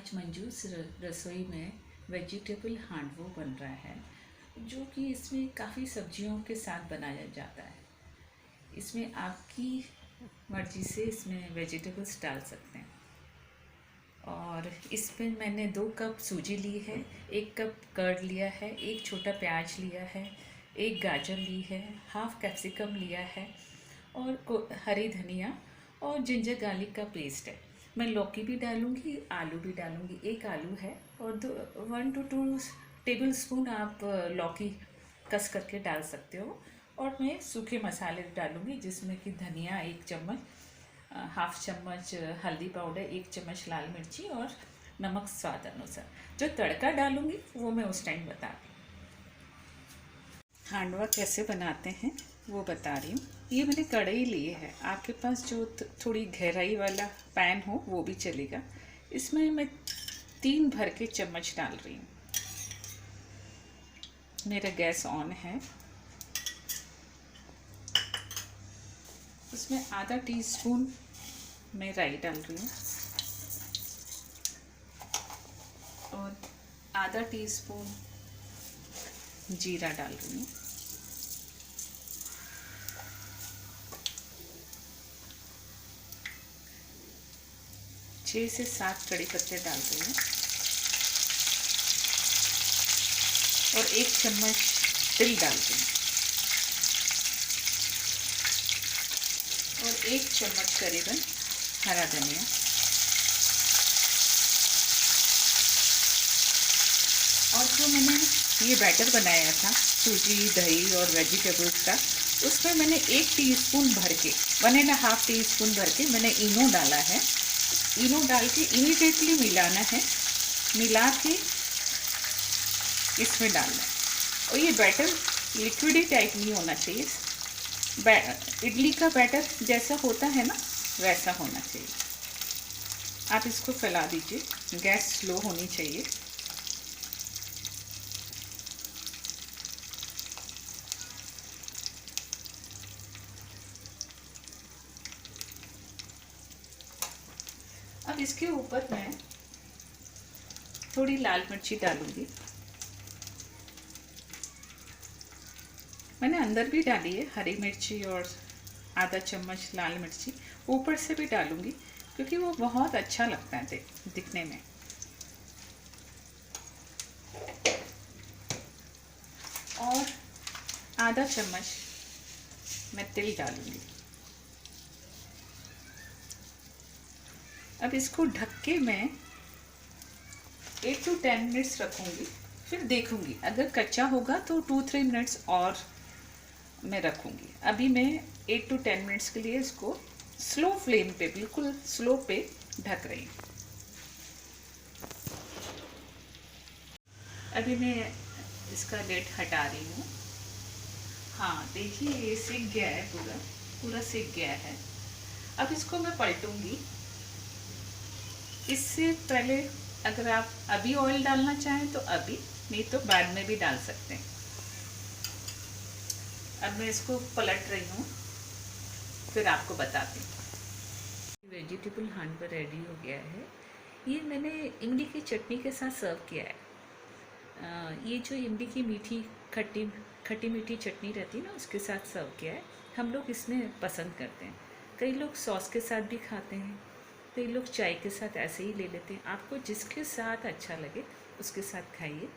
आज मंजूस रसोई में वेजिटेबल हांडवो बन रहा है, जो कि इसमें काफ़ी सब्जियों के साथ बनाया जाता है। इसमें आपकी मर्ज़ी से इसमें वेजिटेबल्स डाल सकते हैं। और इसमें मैंने 2 कप सूजी ली है, 1 कप कर्ड लिया है, 1 छोटा प्याज लिया है, 1 गाजर ली है, हाफ कैप्सिकम लिया है और हरी धनिया और जिंजर गार्लिक का पेस्ट है। मैं लौकी भी डालूँगी, आलू भी डालूँगी। 1 आलू है और 1 to 2 टेबल स्पून आप लौकी कस करके डाल सकते हो। और मैं सूखे मसाले डालूँगी, जिसमें कि धनिया 1 चम्मच, हाफ चम्मच हल्दी पाउडर, 1 चम्मच लाल मिर्ची और नमक स्वाद अनुसार। जो तड़का डालूँगी वो मैं उस टाइम बता रही हूँ। हांडवा कैसे बनाते हैं वो बता रही हूँ। ये मैंने कढ़ाई ली है, आपके पास जो थोड़ी गहराई वाला पैन हो वो भी चलेगा। इसमें मैं 3 भर के चम्मच डाल रही हूँ। मेरा गैस ऑन है। उसमें आधा टीस्पून मैं राई डाल रही हूँ और आधा टीस्पून जीरा डाल रही हूँ। छः से 7 कड़ी पत्ते डाल रही हूँ और 1 चम्मच तिल डाल रही हूँ और 1 चम्मच करीबन हरा धनिया और जो मैंने ये बैटर बनाया था सूजी, दही और वेजिटेबल्स का, उसमें मैंने 1 टीस्पून भर के 1.5 टीस्पून भर के मैंने इनो डाला है। इनो डाल के इमीडिएटली मिलाना है, मिला के इसमें डालना है। और ये बैटर लिक्विडी टाइप नहीं होना चाहिए, इडली का बैटर जैसा होता है ना वैसा होना चाहिए। आप इसको फैला दीजिए, गैस स्लो होनी चाहिए। अब इसके ऊपर मैं थोड़ी लाल मिर्ची डालूंगी। मैंने अंदर भी डाली है हरी मिर्ची और आधा चम्मच लाल मिर्ची, ऊपर से भी डालूंगी क्योंकि वो बहुत अच्छा लगता है दिखने में। और आधा चम्मच मैं तिल डालूंगी। अब इसको ढक के मैं 8 to 10 मिनट्स रखूँगी, फिर देखूँगी। अगर कच्चा होगा तो 2-3 मिनट्स और मैं रखूँगी। अभी मैं 8 to 10 मिनट्स के लिए इसको स्लो फ्लेम पे, बिल्कुल स्लो पे ढक रही हूँ। अभी मैं इसका लिड हटा रही हूँ। हाँ देखिए, ये सिक गया है, पूरा सिक गया है। अब इसको मैं पलटूँगी। इससे पहले अगर आप अभी ऑयल डालना चाहें तो अभी, नहीं तो बाद में भी डाल सकते हैं। अब मैं इसको पलट रही हूँ, फिर आपको बताती हूँ। वेजिटेबल हांडवा रेडी हो गया है। ये मैंने इमली की चटनी के साथ सर्व किया है। ये जो इमली की खट्टी मीठी चटनी रहती है ना, उसके साथ सर्व किया है। हम लोग इसमें पसंद करते हैं। कई लोग सॉस के साथ भी खाते हैं, कई लोग चाय के साथ ऐसे ही ले लेते हैं। आपको जिसके साथ अच्छा लगे उसके साथ खाइए,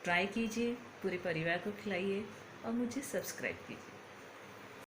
ट्राई कीजिए, पूरे परिवार को खिलाइए और मुझे सब्सक्राइब कीजिए।